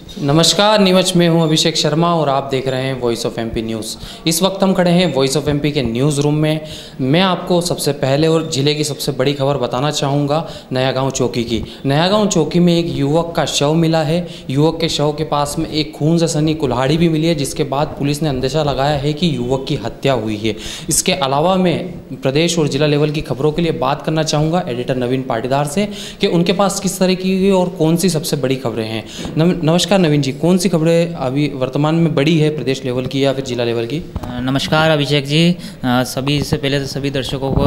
नमस्कार नीमच में हूं अभिषेक शर्मा और आप देख रहे हैं वॉइस ऑफ एमपी न्यूज़। इस वक्त हम खड़े हैं वॉइस ऑफ एमपी के न्यूज़ रूम में। मैं आपको सबसे पहले और ज़िले की सबसे बड़ी खबर बताना चाहूँगा नया गांव चौकी की। नया गांव चौकी में एक युवक का शव मिला है। युवक के शव के पास में एक खून से सनी कुल्हाड़ी भी मिली है, जिसके बाद पुलिस ने अंदेशा लगाया है कि युवक की हत्या हुई है। इसके अलावा मैं प्रदेश और जिला लेवल की खबरों के लिए बात करना चाहूँगा एडिटर नवीन पाटीदार से कि उनके पास किस तरह की और कौन सी सबसे बड़ी खबरें हैं। नमस्कार नवीन जी, कौन सी खबरें अभी वर्तमान में बड़ी है प्रदेश लेवल की या फिर जिला लेवल की? नमस्कार अभिषेक जी, सभी से पहले तो सभी दर्शकों को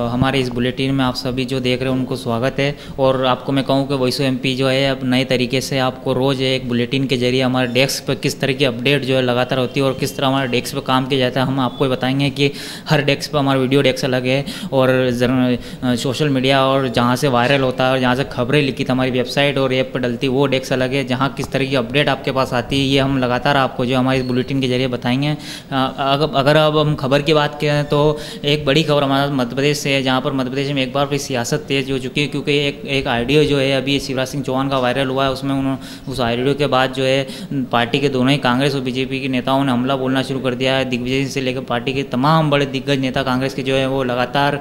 हमारे इस बुलेटिन में आप सभी जो देख रहे हैं उनको स्वागत है। और आपको मैं कहूँ कि वॉइस ऑफ एमपी जो है अब नए तरीके से आपको रोज़ एक बुलेटिन के जरिए हमारे डेस्क पर किस तरह की अपडेट जो है लगातार होती है और किस तरह हमारे डेस्क पर काम किया जाता है हम आपको बताएंगे कि हर डेस्क पर हमारा वीडियो डेस्क अलग है और सोशल मीडिया और जहाँ से वायरल होता है और जहाँ से खबरें लिखित हमारी वेबसाइट और ऐप पर डलती है वो डेस्क अलग है। जहाँ किस तरह की अपडेट आपके पास आती है ये हम लगातार आपको जो हमारे इस बुलेटिन के जरिए बताएंगे। अगर अब हम खबर की बात करें तो एक बड़ी खबर हमारा मध्य प्रदेश से है, जहाँ पर मध्य प्रदेश में एक बार फिर सियासत तेज हो चुकी है, क्योंकि एक ऑडियो जो है अभी शिवराज सिंह चौहान का वायरल हुआ है। उसमें उन्होंने उस ऑडियो के बाद जो है पार्टी के दोनों ही कांग्रेस और बीजेपी के नेताओं ने हमला बोलना शुरू कर दिया है। दिग्विजय सिंह से लेकर पार्टी के तमाम बड़े दिग्गज नेता कांग्रेस के जो है वो लगातार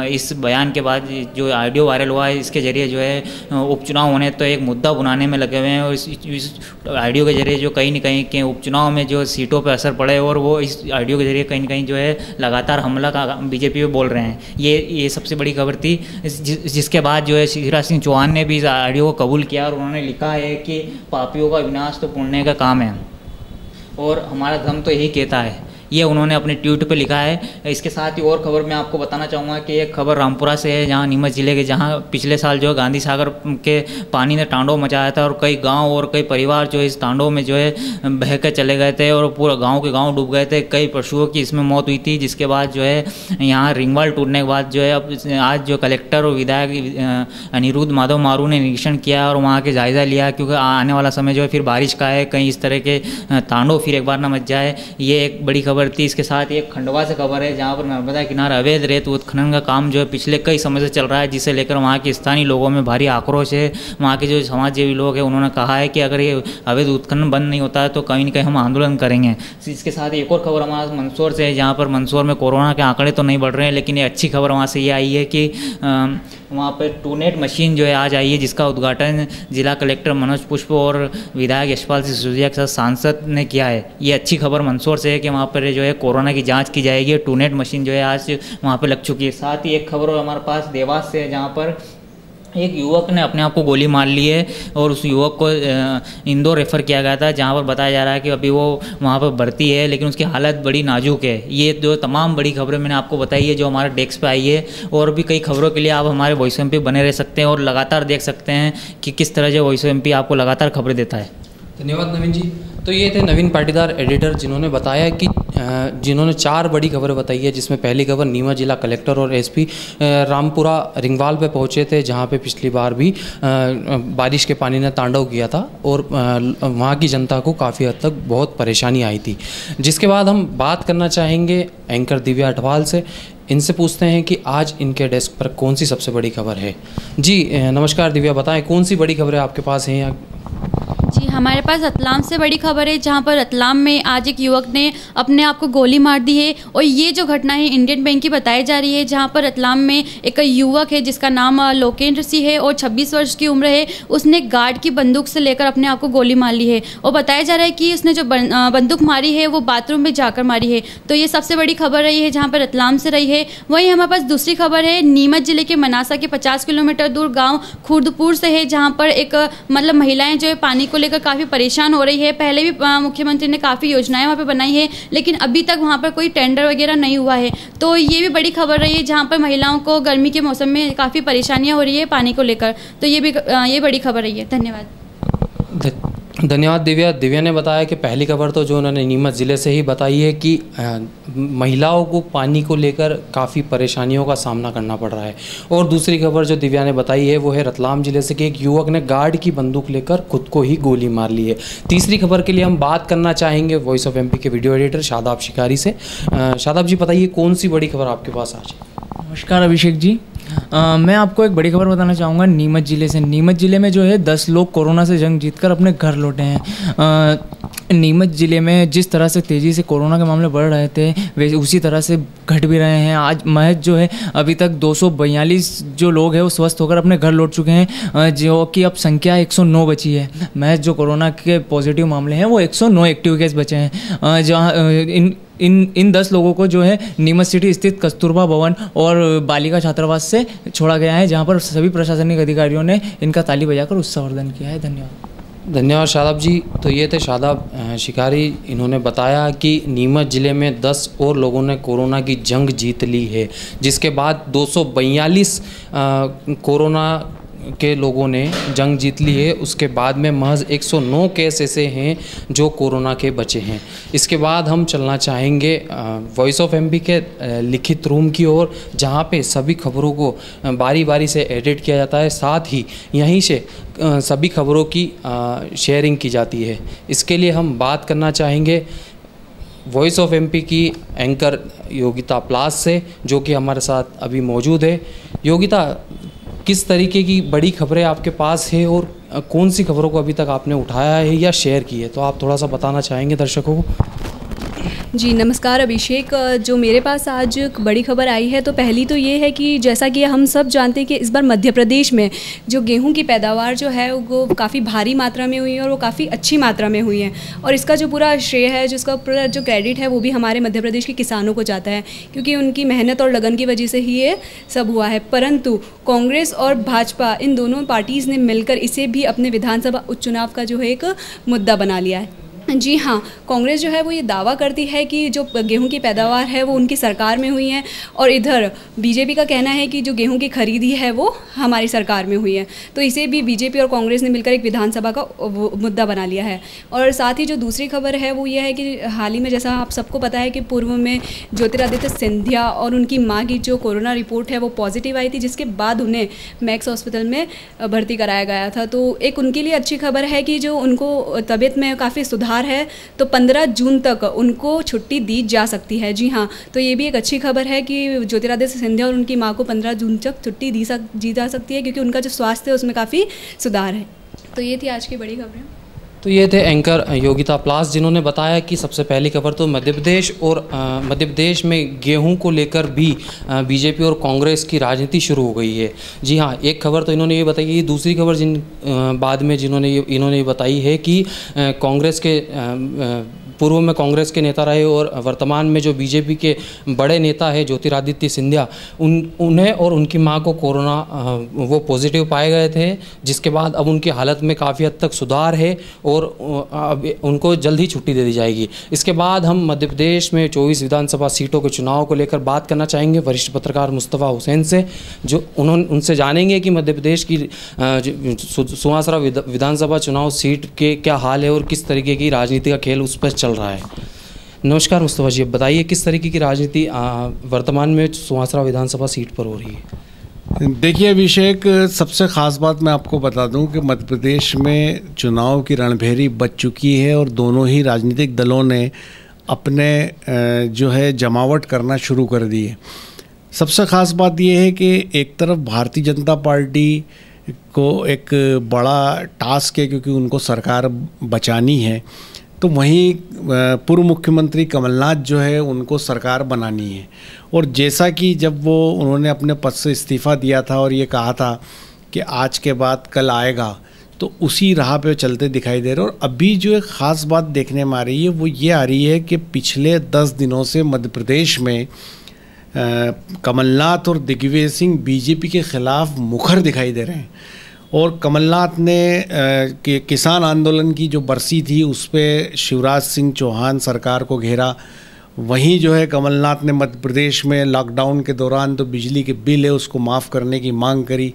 इस बयान के बाद जो ऑडियो वायरल हुआ है इसके जरिए जो है उपचुनाव होने तो एक मुद्दा बनाने में लगे हुए हैं। और इस ऑडियो के जरिए जो कहीं न कहीं के उपचुनाव में जो सीटों पर असर पड़े और वो इस ऑडियो के जरिए कहीं न कहीं जो है लगातार हमला का बीजेपी पे बोल रहे हैं। ये सबसे बड़ी खबर थी, जिसके बाद जो है शिवराज सिंह चौहान ने भी इस ऑडियो को कबूल किया और उन्होंने लिखा है कि पापियों का विनाश तो पुण्य का काम है और हमारा धर्म तो यही कहता है। ये उन्होंने अपने ट्वीट पे लिखा है। इसके साथ ही और खबर मैं आपको बताना चाहूँगा कि एक खबर रामपुरा से है, जहाँ नीमच जिले के जहाँ पिछले साल जो है गांधी सागर के पानी ने तांडव मचाया था और कई गांव और कई परिवार जो है इस तांडव में जो है बह कर चले गए थे और पूरा गांव के गांव डूब गए थे। कई पशुओं की इसमें मौत हुई थी, जिसके बाद जो है यहाँ रिंगवाल टूटने के बाद जो है अब आज जो कलेक्टर और विधायक अनिरुद्ध माधव मारू ने निरीक्षण किया और वहाँ के जायज़ा लिया, क्योंकि आने वाला समय जो है फिर बारिश का है, कहीं इस तरह के तांडव फिर एक बार न मच जाए। ये एक बड़ी खबर थी। इसके साथ ही एक खंडवा से खबर है, जहाँ पर नर्मदा किनारे अवैध रेत उत्खनन का काम जो है पिछले कई समय से चल रहा है, जिसे लेकर वहाँ के स्थानीय लोगों में भारी आक्रोश है। वहाँ के जो समाजसेवी लोग हैं उन्होंने कहा है कि अगर ये अवैध उत्खनन बंद नहीं होता है तो कहीं न कहीं हम आंदोलन करेंगे। इसके साथ ही एक और खबर हमारा मंदसौर से है, जहाँ पर मंदसौर में कोरोना के आंकड़े तो नहीं बढ़ रहे हैं, लेकिन ये अच्छी खबर वहाँ से ये आई है कि वहाँ पर टूनेट मशीन जो है आज आई है, जिसका उद्घाटन जिला कलेक्टर मनोज पुष्प और विधायक यशपाल सिंह सिसोदिया के साथ सांसद ने किया है। ये अच्छी खबर मंदसौर से है कि वहाँ पर जो है कोरोना की जांच की जाएगी। टूनेट मशीन जो है आज वहाँ पर लग चुकी है। साथ ही एक खबर और हमारे पास देवास से है, जहाँ पर एक युवक ने अपने आप को गोली मार ली है और उस युवक को इंदौर रेफ़र किया गया था, जहाँ पर बताया जा रहा है कि अभी वो वहाँ पर भर्ती है, लेकिन उसकी हालत बड़ी नाजुक है। ये जो तमाम बड़ी खबरें मैंने आपको बताई है जो हमारे डेस्क पे आई है, और भी कई खबरों के लिए आप हमारे वॉइस एमपी बने रह सकते हैं और लगातार देख सकते हैं कि किस तरह जो वॉइस एमपी आपको लगातार खबरें देता है। धन्यवाद नवीन जी। तो ये थे नवीन पाटीदार एडिटर, जिन्होंने बताया कि जिन्होंने 4 बड़ी खबरें बताई है, जिसमें पहली खबर नीमच जिला कलेक्टर और एसपी रामपुरा रिंगवाल पे पहुंचे थे, जहां पे पिछली बार भी बारिश के पानी ने तांडव किया था और वहां की जनता को काफ़ी हद तक बहुत परेशानी आई थी। जिसके बाद हम बात करना चाहेंगे एंकर दिव्या अठवाल से। इनसे पूछते हैं कि आज इनके डेस्क पर कौन सी सबसे बड़ी खबर है। जी नमस्कार दिव्या, बताएं कौन सी बड़ी खबरें आपके पास हैं यहाँ? जी, हमारे पास रतलाम से बड़ी खबर है, जहां पर रतलाम में आज एक युवक ने अपने आप को गोली मार दी है। और ये जो घटना है इंडियन बैंक की बताई जा रही है, जहां पर रतलाम में एक युवक है जिसका नाम लोकेंद्र सिंह है और 26 वर्ष की उम्र है। उसने गार्ड की बंदूक से लेकर अपने आप को गोली मार ली है और बताया जा रहा है कि उसने जो बंदूक मारी है वो बाथरूम में जाकर मारी है। तो ये सबसे बड़ी खबर रही है जहाँ पर रतलाम से रही है। वहीं हमारे पास दूसरी खबर है नीमच जिले के मनासा के 50 किलोमीटर दूर गाँव खुर्दपुर से है, जहाँ पर एक मतलब महिलाएँ जो है पानी को लेकर काफ़ी परेशान हो रही है। पहले भी मुख्यमंत्री ने काफ़ी योजनाएं वहाँ पे बनाई है, लेकिन अभी तक वहाँ पर कोई टेंडर वगैरह नहीं हुआ है। तो ये भी बड़ी खबर रही है, जहाँ पर महिलाओं को गर्मी के मौसम में काफ़ी परेशानियाँ हो रही है पानी को लेकर। तो ये बड़ी खबर रही है। धन्यवाद। धन्यवाद दिव्या। दिव्या ने बताया कि पहली खबर तो जो उन्होंने नीमच ज़िले से ही बताई है कि महिलाओं को पानी को लेकर काफ़ी परेशानियों का सामना करना पड़ रहा है, और दूसरी खबर जो दिव्या ने बताई है वो है रतलाम ज़िले से कि एक युवक ने गार्ड की बंदूक लेकर खुद को ही गोली मार ली है। तीसरी खबर के लिए हम बात करना चाहेंगे वॉइस ऑफ एमपी के वीडियो एडिटर शादाब शिकारी से। शादाब जी, बताइए कौन सी बड़ी खबर आपके पास आज? नमस्कार अभिषेक जी। मैं आपको एक बड़ी खबर बताना चाहूँगा नीमच ज़िले से। नीमच ज़िले में जो है 10 लोग कोरोना से जंग जीतकर अपने घर लौटे हैं। नीमच ज़िले में जिस तरह से तेज़ी से कोरोना के मामले बढ़ रहे थे वे उसी तरह से घट भी रहे हैं। आज महज जो है अभी तक 242 जो लोग हैं वो स्वस्थ होकर अपने घर लौट चुके हैं, जो कि अब संख्या 109 बची है। महज जो कोरोना के पॉजिटिव मामले हैं वो 109 एक्टिव केस बचे हैं, जहाँ इन 10 लोगों को जो है नीमच सिटी स्थित कस्तूरबा भवन और बालिका छात्रावास से छोड़ा गया है, जहां पर सभी प्रशासनिक अधिकारियों ने इनका ताली बजाकर उत्सवर्धन किया है। धन्यवाद शादाब जी। तो ये थे शादाब शिकारी। इन्होंने बताया कि नीमच ज़िले में 10 और लोगों ने कोरोना की जंग जीत ली है, जिसके बाद 242 कोरोना के लोगों ने जंग जीत ली है। उसके बाद में महज 109 केस ऐसे हैं जो कोरोना के बचे हैं। इसके बाद हम चलना चाहेंगे वॉइस ऑफ एमपी के लिखित रूम की ओर, जहां पे सभी खबरों को बारी बारी से एडिट किया जाता है, साथ ही यहीं से सभी खबरों की शेयरिंग की जाती है। इसके लिए हम बात करना चाहेंगे वॉइस ऑफ एमपी की एंकर योगिता प्लास से, जो कि हमारे साथ अभी मौजूद है। योगिता, किस तरीके की बड़ी खबरें आपके पास है और कौन सी खबरों को अभी तक आपने उठाया है या शेयर की है, तो आप थोड़ा सा बताना चाहेंगे दर्शकों को? जी नमस्कार अभिषेक। जो मेरे पास आज बड़ी खबर आई है तो पहली तो ये है कि जैसा कि हम सब जानते हैं कि इस बार मध्य प्रदेश में जो गेहूं की पैदावार जो है वो काफ़ी भारी मात्रा में हुई है और वो काफ़ी अच्छी मात्रा में हुई है, और इसका जो पूरा श्रेय है, जिसका पूरा जो क्रेडिट है वो भी हमारे मध्य प्रदेश के किसानों को जाता है, क्योंकि उनकी मेहनत और लगन की वजह से ही ये सब हुआ है। परंतु कांग्रेस और भाजपा इन दोनों पार्टीज़ ने मिलकर इसे भी अपने विधानसभा उपचुनाव का जो है एक मुद्दा बना लिया है। जी हाँ, कांग्रेस जो है वो ये दावा करती है कि जो गेहूं की पैदावार है वो उनकी सरकार में हुई है, और इधर बीजेपी का कहना है कि जो गेहूं की खरीदी है वो हमारी सरकार में हुई है। तो इसे भी बीजेपी और कांग्रेस ने मिलकर एक विधानसभा का मुद्दा बना लिया है। और साथ ही जो दूसरी खबर है वो ये है कि हाल ही में, जैसा आप सबको पता है कि पूर्व में ज्योतिरादित्य सिंधिया और उनकी माँ की जो कोरोना रिपोर्ट है वो पॉजिटिव आई थी, जिसके बाद उन्हें मैक्स हॉस्पिटल में भर्ती कराया गया था। तो एक उनके लिए अच्छी खबर है कि जो उनको तबीयत में काफ़ी सुधार है, तो 15 जून तक उनको छुट्टी दी जा सकती है। जी हाँ, तो ये भी एक अच्छी खबर है कि ज्योतिरादित्य सिंधिया और उनकी मां को 15 जून तक छुट्टी दी जा सकती है, क्योंकि उनका जो स्वास्थ्य है उसमें काफ़ी सुधार है। तो ये थी आज की बड़ी खबरें। तो ये थे एंकर योगिता प्लास, जिन्होंने बताया कि सबसे पहली खबर तो मध्य प्रदेश में गेहूं को लेकर भी बीजेपी और कांग्रेस की राजनीति शुरू हो गई है। जी हाँ, एक खबर तो इन्होंने ये बताई है। दूसरी खबर बाद में इन्होंने ये बताई है कि कांग्रेस के पूर्व में कांग्रेस के नेता रहे और वर्तमान में जो बीजेपी के बड़े नेता है ज्योतिरादित्य सिंधिया, उन्हें और उनकी मां को कोरोना वो पॉजिटिव पाए गए थे, जिसके बाद अब उनकी हालत में काफ़ी हद तक सुधार है और अब उनको जल्द ही छुट्टी दे दी जाएगी। इसके बाद हम मध्य प्रदेश में 24 विधानसभा सीटों के चुनाव को लेकर बात करना चाहेंगे वरिष्ठ पत्रकार मुस्तफ़ा हुसैन से, जो उनसे जानेंगे कि मध्य प्रदेश की सुवासरा विधानसभा चुनाव सीट के क्या हाल है और किस तरीके की राजनीति का खेल उस पर चल रहा है। नमस्कार मुस्तफ़ा जी, बताइए किस तरीके की राजनीति वर्तमान में सुवासरा विधानसभा सीट पर हो रही है? देखिए अभिषेक, सबसे ख़ास बात मैं आपको बता दूं कि मध्य प्रदेश में चुनाव की रणभेरी बज चुकी है और दोनों ही राजनीतिक दलों ने अपने जो है जमावट करना शुरू कर दी है। सबसे ख़ास बात यह है कि एक तरफ भारतीय जनता पार्टी को एक बड़ा टास्क है, क्योंकि उनको सरकार बचानी है, तो वहीं पूर्व मुख्यमंत्री कमलनाथ जो है उनको सरकार बनानी है। और जैसा कि जब उन्होंने अपने पद से इस्तीफ़ा दिया था और ये कहा था कि आज के बाद कल आएगा, तो उसी राह पे चलते दिखाई दे रहे। और अभी जो एक ख़ास बात देखने में आ रही है वो ये आ रही है कि पिछले 10 दिनों से मध्य प्रदेश में कमलनाथ और दिग्विजय सिंह बीजेपी के ख़िलाफ़ मुखर दिखाई दे रहे हैं। और कमलनाथ ने किसान आंदोलन की जो बरसी थी उस पर शिवराज सिंह चौहान सरकार को घेरा। वहीं जो है कमलनाथ ने मध्य प्रदेश में लॉकडाउन के दौरान तो बिजली के बिल है उसको माफ़ करने की मांग करी।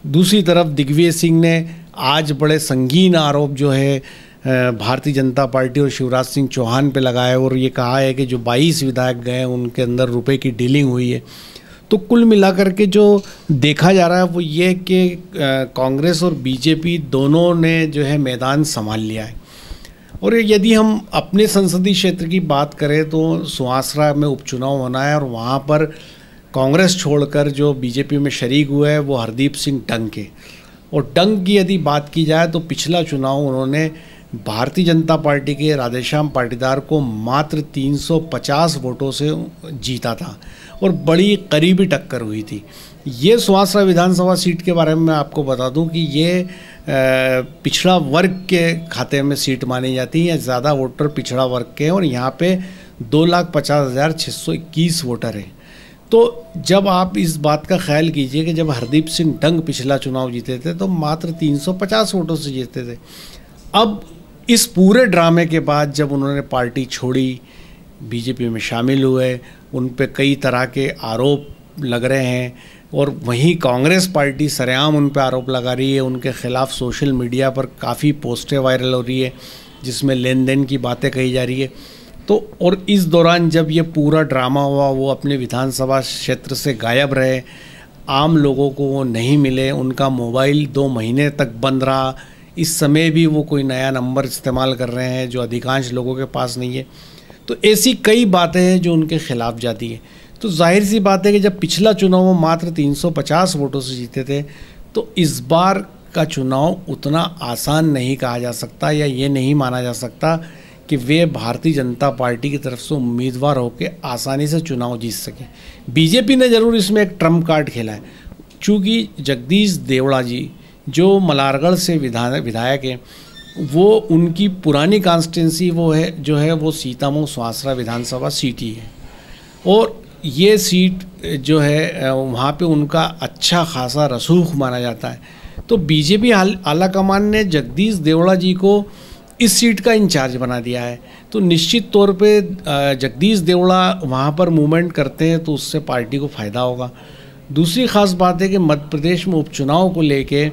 दूसरी तरफ दिग्विजय सिंह ने आज बड़े संगीन आरोप जो है भारतीय जनता पार्टी और शिवराज सिंह चौहान पे लगाया और ये कहा है कि जो 22 विधायक गए उनके अंदर रुपए की डीलिंग हुई है। तो कुल मिलाकर के जो देखा जा रहा है वो ये कि कांग्रेस और बीजेपी दोनों ने जो है मैदान संभाल लिया है। और यदि हम अपने संसदीय क्षेत्र की बात करें तो सुवासरा में उपचुनाव होना है और वहाँ पर कांग्रेस छोड़कर जो बीजेपी में शरीक हुए हैं वो हरदीप सिंह डंग के। और डंग की यदि बात की जाए तो पिछला चुनाव उन्होंने भारतीय जनता पार्टी के राधेश्याम पाटीदार को मात्र 350 वोटों से जीता था और बड़ी करीबी टक्कर हुई थी। ये सुहासरा विधानसभा सीट के बारे में मैं आपको बता दूं कि ये पिछड़ा वर्ग के खाते में सीट मानी जाती है। ज़्यादा वोटर पिछड़ा वर्ग के हैं और यहाँ पे 2,50,621 वोटर हैं। तो जब आप इस बात का ख्याल कीजिए कि जब हरदीप सिंह डंग पिछला चुनाव जीते थे तो मात्र 350 वोटों से जीते थे। अब इस पूरे ड्रामे के बाद जब उन्होंने पार्टी छोड़ी, बीजेपी में शामिल हुए, उन पे कई तरह के आरोप लग रहे हैं और वहीं कांग्रेस पार्टी सरेआम उन पे आरोप लगा रही है। उनके खिलाफ सोशल मीडिया पर काफ़ी पोस्टें वायरल हो रही है जिसमें लेन देन की बातें कही जा रही है। तो और इस दौरान जब ये पूरा ड्रामा हुआ, वो अपने विधानसभा क्षेत्र से गायब रहे, आम लोगों को वो नहीं मिले, उनका मोबाइल 2 महीने तक बंद रहा। इस समय भी वो कोई नया नंबर इस्तेमाल कर रहे हैं जो अधिकांश लोगों के पास नहीं है। तो ऐसी कई बातें हैं जो उनके खिलाफ जाती हैं। तो जाहिर सी बात है कि जब पिछला चुनाव वो मात्र 350 वोटों से जीते थे तो इस बार का चुनाव उतना आसान नहीं कहा जा सकता या ये नहीं माना जा सकता कि वे भारतीय जनता पार्टी की तरफ से उम्मीदवार होकर आसानी से चुनाव जीत सके। बीजेपी ने ज़रूर इसमें एक ट्रम्प कार्ड खेला है, चूँकि जगदीश देवड़ा जी जो मलारगढ़ से विधायक हैं, वो उनकी पुरानी कॉन्स्टिट्यूंसी वो सीतामऊ सुहासरा विधानसभा सीट ही है और ये सीट जो है वहाँ पे उनका अच्छा खासा रसूख माना जाता है। तो बीजेपी आला कमान ने जगदीश देवड़ा जी को इस सीट का इंचार्ज बना दिया है। तो निश्चित तौर पे जगदीश देवड़ा वहाँ पर मूवमेंट करते हैं तो उससे पार्टी को फ़ायदा होगा। दूसरी ख़ास बात है कि मध्य प्रदेश में उपचुनाव को लेके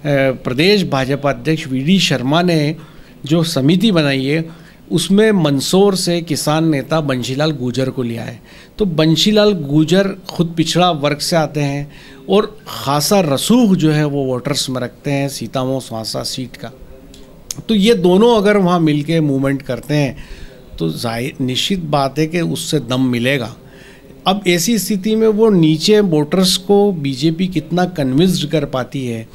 प्रदेश भाजपा अध्यक्ष वी.डी. शर्मा ने जो समिति बनाई है उसमें मंदसौर से किसान नेता बंशीलाल गुर्जर को लिया है। तो बंशीलाल गुर्जर खुद पिछड़ा वर्ग से आते हैं और ख़ासा रसूख जो है वो वोटर्स में रखते हैं सीतामऊ सुहासरा सीट का। तो ये दोनों अगर वहाँ मिलके मूवमेंट करते हैं तो निश्चित बात है कि उससे दम मिलेगा। अब ऐसी स्थिति में वो नीचे वोटर्स को बीजेपी कितना कन्विंस्ड कर पाती है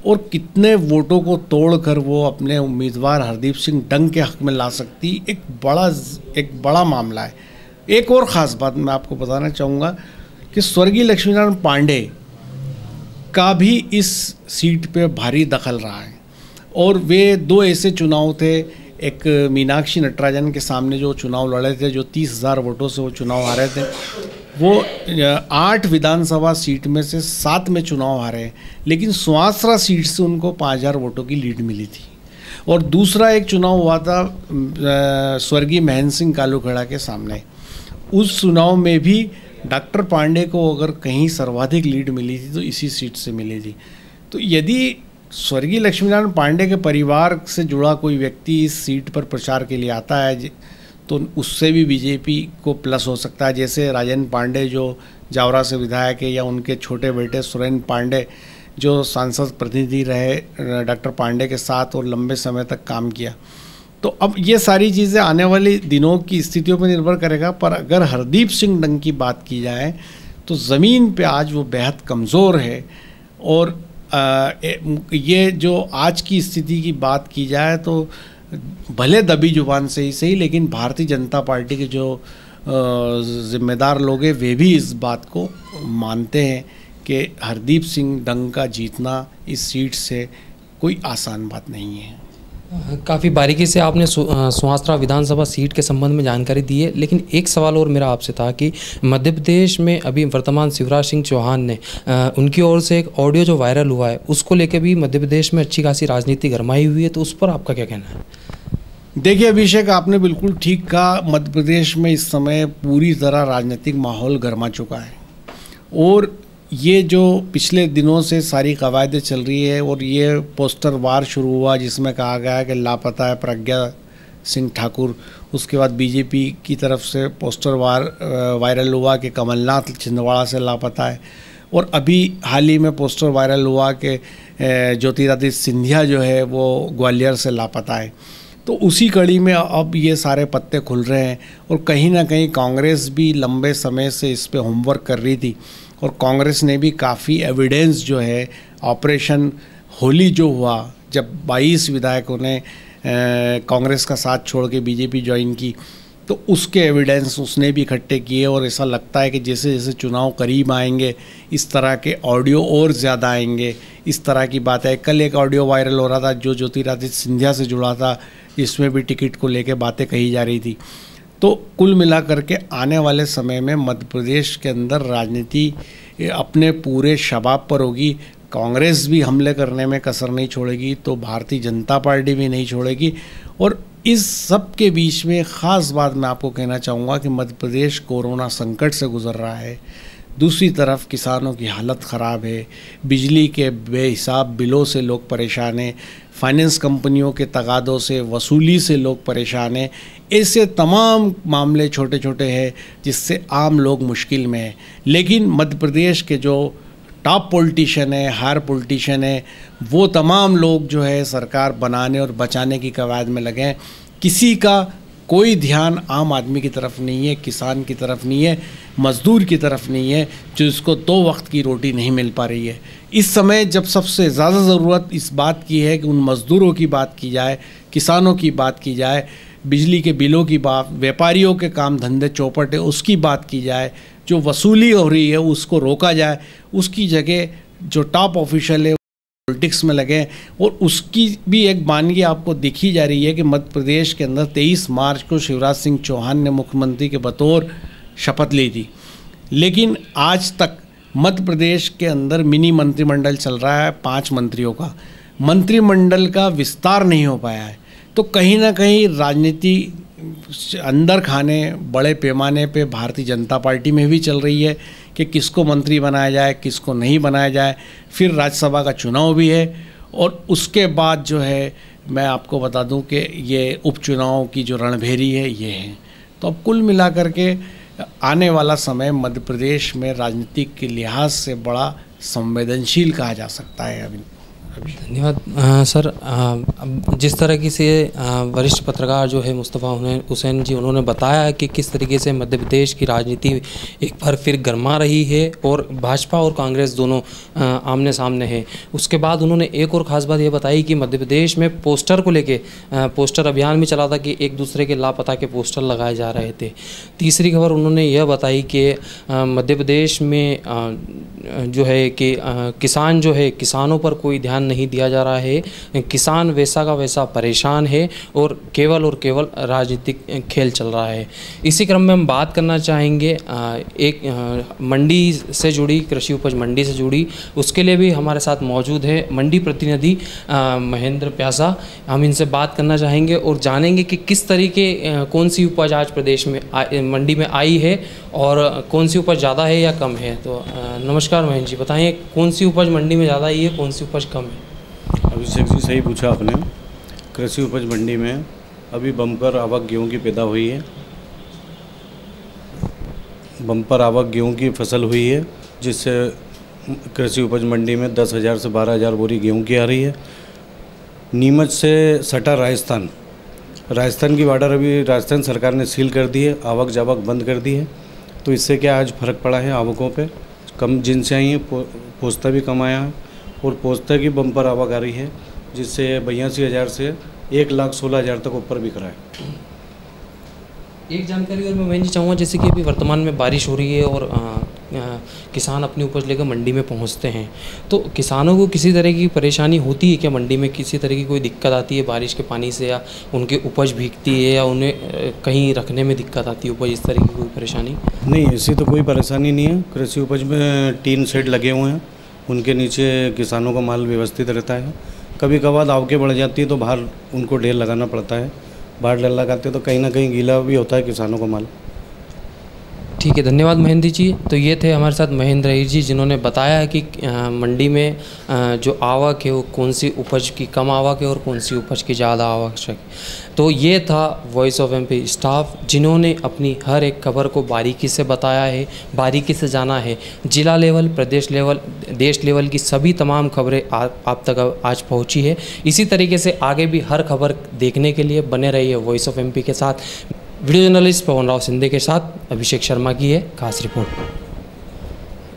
और कितने वोटों को तोड़कर वो अपने उम्मीदवार हरदीप सिंह डंग के हक में ला सकती, एक बड़ा मामला है। एक और ख़ास बात मैं आपको बताना चाहूँगा कि स्वर्गीय लक्ष्मीनारायण पांडे का भी इस सीट पे भारी दखल रहा है और वे 2 ऐसे चुनाव थे, एक मीनाक्षी नटराजन के सामने जो चुनाव लड़े थे, जो 30,000 वोटों से वो चुनाव हारे थे, वो 8 विधानसभा सीट में से 7 में चुनाव हारे, लेकिन सुहासरा सीट से उनको 5,000 वोटों की लीड मिली थी। और दूसरा एक चुनाव हुआ था स्वर्गीय महेंद्र सिंह कालूखेड़ा के सामने, उस चुनाव में भी डॉक्टर पांडे को अगर कहीं सर्वाधिक लीड मिली थी तो इसी सीट से मिली थी। तो यदि स्वर्गीय लक्ष्मीनारायण पांडे के परिवार से जुड़ा कोई व्यक्ति इस सीट पर प्रचार के लिए आता है तो उससे भी बीजेपी को प्लस हो सकता है। जैसे राजेंद्र पांडे जो जावरा से विधायक है, या उनके छोटे बेटे सुरेंद्र पांडे जो सांसद प्रतिनिधि रहे डॉक्टर पांडे के साथ और लंबे समय तक काम किया। तो अब ये सारी चीज़ें आने वाले दिनों की स्थितियों पर निर्भर करेगा। पर अगर हरदीप सिंह डंग की बात की जाए तो ज़मीन पे आज वो बेहद कमज़ोर है और ये जो आज की स्थिति की बात की जाए तो भले दबी जुबान से ही सही, लेकिन भारतीय जनता पार्टी के जो जिम्मेदार लोग हैं वे भी इस बात को मानते हैं कि हरदीप सिंह डंग का जीतना इस सीट से कोई आसान बात नहीं है। काफ़ी बारीकी से आपने सुहासरा विधानसभा सीट के संबंध में जानकारी दी है, लेकिन एक सवाल और मेरा आपसे था कि मध्य प्रदेश में अभी वर्तमान शिवराज सिंह चौहान ने उनकी ओर से एक ऑडियो जो वायरल हुआ है उसको लेकर भी मध्य प्रदेश में अच्छी खासी राजनीति गरमाई हुई है, तो उस पर आपका क्या कहना है? देखिए अभिषेक, आपने बिल्कुल ठीक कहा। मध्य प्रदेश में इस समय पूरी तरह राजनीतिक माहौल गरमा चुका है और ये जो पिछले दिनों से सारी कवायदें चल रही है और ये पोस्टर वार शुरू हुआ जिसमें कहा गया है कि लापता है प्रज्ञा सिंह ठाकुर। उसके बाद बीजेपी की तरफ से पोस्टर वायरल हुआ कि कमलनाथ छिंदवाड़ा से लापता है और अभी हाल ही में पोस्टर वायरल हुआ कि ज्योतिरादित्य सिंधिया जो है वो ग्वालियर से लापता है। तो उसी कड़ी में अब ये सारे पत्ते खुल रहे हैं और कहीं ना कहीं कांग्रेस भी लंबे समय से इस पे होमवर्क कर रही थी और कांग्रेस ने भी काफ़ी एविडेंस जो है ऑपरेशन होली जो हुआ, जब 22 विधायकों ने कांग्रेस का साथ छोड़ के बीजेपी ज्वाइन की, तो उसके एविडेंस उसने भी इकट्ठे किए और ऐसा लगता है कि जैसे जैसे चुनाव करीब आएंगे इस तरह के ऑडियो और ज़्यादा आएंगे। इस तरह की बात है, कल एक ऑडियो वायरल हो रहा था जो ज्योतिरादित्य सिंधिया से जुड़ा था, जिसमें भी टिकट को लेके बातें कही जा रही थी। तो कुल मिलाकर के आने वाले समय में मध्य प्रदेश के अंदर राजनीति अपने पूरे शबाब पर होगी। कांग्रेस भी हमले करने में कसर नहीं छोड़ेगी, तो भारतीय जनता पार्टी भी नहीं छोड़ेगी। और इस सब के बीच में ख़ास बात मैं आपको कहना चाहूँगा कि मध्य प्रदेश कोरोना संकट से गुजर रहा है, दूसरी तरफ किसानों की हालत ख़राब है, बिजली के बेहिसाब बिलों से लोग परेशान हैं, फाइनेंस कंपनियों के तगादों से वसूली से लोग परेशान हैं। ऐसे तमाम मामले छोटे छोटे हैं जिससे आम लोग मुश्किल में हैं। लेकिन मध्य प्रदेश के जो टॉप पॉलिटिशियन है, हायर पॉलिटिशियन है, वो तमाम लोग जो है सरकार बनाने और बचाने की कवायद में लगे हैं। किसी का कोई ध्यान आम आदमी की तरफ नहीं है, किसान की तरफ नहीं है, मज़दूर की तरफ नहीं है, जो इसको 2 वक्त की रोटी नहीं मिल पा रही है। इस समय जब सबसे ज़्यादा ज़रूरत इस बात की है कि उन मज़दूरों की बात की जाए, किसानों की बात की जाए, बिजली के बिलों की बात, व्यापारियों के काम धंधे चौपट है उसकी बात की जाए, जो वसूली हो रही है उसको रोका जाए, उसकी जगह जो टॉप ऑफिशियल है पॉलिटिक्स में लगे। और उसकी भी एक बानगी आपको दिखी जा रही है कि मध्य प्रदेश के अंदर 23 मार्च को शिवराज सिंह चौहान ने मुख्यमंत्री के बतौर शपथ ली थी, लेकिन आज तक मध्य प्रदेश के अंदर मिनी मंत्रिमंडल चल रहा है 5 मंत्रियों का, मंत्रिमंडल का विस्तार नहीं हो पाया है। तो कहीं ना कहीं राजनीति अंदर खाने बड़े पैमाने पे भारतीय जनता पार्टी में भी चल रही है कि किसको मंत्री बनाया जाए, किसको नहीं बनाया जाए। फिर राज्यसभा का चुनाव भी है और उसके बाद जो है मैं आपको बता दूं कि ये उपचुनाव की जो रणभेरी है ये है। तो अब कुल मिलाकर के आने वाला समय मध्य प्रदेश में राजनीतिक के लिहाज से बड़ा संवेदनशील कहा जा सकता है। अभी धन्यवाद सर। जिस तरह से वरिष्ठ पत्रकार जो है मुस्तफ़ा हुसैन जी उन्होंने बताया कि किस तरीके से मध्य प्रदेश की राजनीति एक बार फिर गर्मा रही है और भाजपा और कांग्रेस दोनों आमने सामने है। उसके बाद उन्होंने एक और ख़ास बात ये बताई कि मध्य प्रदेश में पोस्टर को लेके पोस्टर अभियान भी चला था कि एक दूसरे के लापता के पोस्टर लगाए जा रहे थे। तीसरी खबर उन्होंने यह बताई कि मध्य प्रदेश में जो है कि किसान जो है, किसानों पर कोई ध्यान नहीं दिया जा रहा है, किसान वैसा का वैसा परेशान है और केवल राजनीतिक खेल चल रहा है। इसी क्रम में हम बात करना चाहेंगे एक मंडी से जुड़ी, कृषि उपज मंडी से जुड़ी, उसके लिए भी हमारे साथ मौजूद है मंडी प्रतिनिधि महेंद्र प्यासा। हम इनसे बात करना चाहेंगे और जानेंगे कि किस तरीके कौन सी उपज आज प्रदेश में मंडी में आई है और कौन सी उपज ज़्यादा है या कम है। तो नमस्कार महेंद्र जी, बताएं कौन सी उपज मंडी में ज़्यादा आई है, कौन सी उपज कम है। अभिषेक जी सही पूछा आपने। कृषि उपज मंडी में अभी बम्पर आवक गेहूं की पैदा हुई है, बम्पर आवक गेहूं की फसल हुई है, जिससे कृषि उपज मंडी में 10,000 से 12,000 बोरी गेहूं की आ रही है। नीमच से सटा राजस्थान की बॉर्डर अभी राजस्थान सरकार ने सील कर दी है, आवक जावक बंद कर दी है। तो इससे क्या आज फ़र्क पड़ा है आवकों पे, कम जिनसे आई है, पोस्ता भी कम आया है और पोस्ता की बम्पर आवक आ रही है, जिससे 82,000 से 1,16,000 तक ऊपर बिक रहा है। एक जानकारी और मैं महेंद्र जी चाहूँगा, जैसे कि अभी वर्तमान में बारिश हो रही है और किसान अपनी उपज लेकर मंडी में पहुंचते हैं, तो किसानों को किसी तरह की परेशानी होती है क्या मंडी में? किसी तरह की कोई दिक्कत आती है बारिश के पानी से, या उनकी उपज भीगती है, या उन्हें कहीं रखने में दिक्कत आती है उपज, इस तरह की कोई परेशानी? नहीं, ऐसी तो कोई परेशानी नहीं है। कृषि उपज में टीन शेड लगे हुए हैं, उनके नीचे किसानों का माल व्यवस्थित रहता है। कभी कभार आवकें बढ़ जाती है तो बाहर उनको ढेर लगाना पड़ता है, बाहर ढेर लगाते तो कहीं ना कहीं गीला भी होता है किसानों का माल। ठीक है, धन्यवाद महेंद्र जी। तो ये थे हमारे साथ महेंद्र अहीर जी, जिन्होंने बताया है कि मंडी में जो आवक है वो कौन सी उपज की कम आवक है और कौन सी उपज की ज़्यादा आवक है। तो ये था वॉइस ऑफ एमपी स्टाफ, जिन्होंने अपनी हर एक खबर को बारीकी से बताया है, बारीकी से जाना है। जिला लेवल, प्रदेश लेवल, देश लेवल की सभी तमाम खबरें आप तक आज पहुंची है। इसी तरीके से आगे भी हर खबर देखने के लिए बने रहिए वॉइस ऑफ एमपी के साथ। वीडियो जर्नलिस्ट पवन राव सिंधे के साथ अभिषेक शर्मा की है खास रिपोर्ट।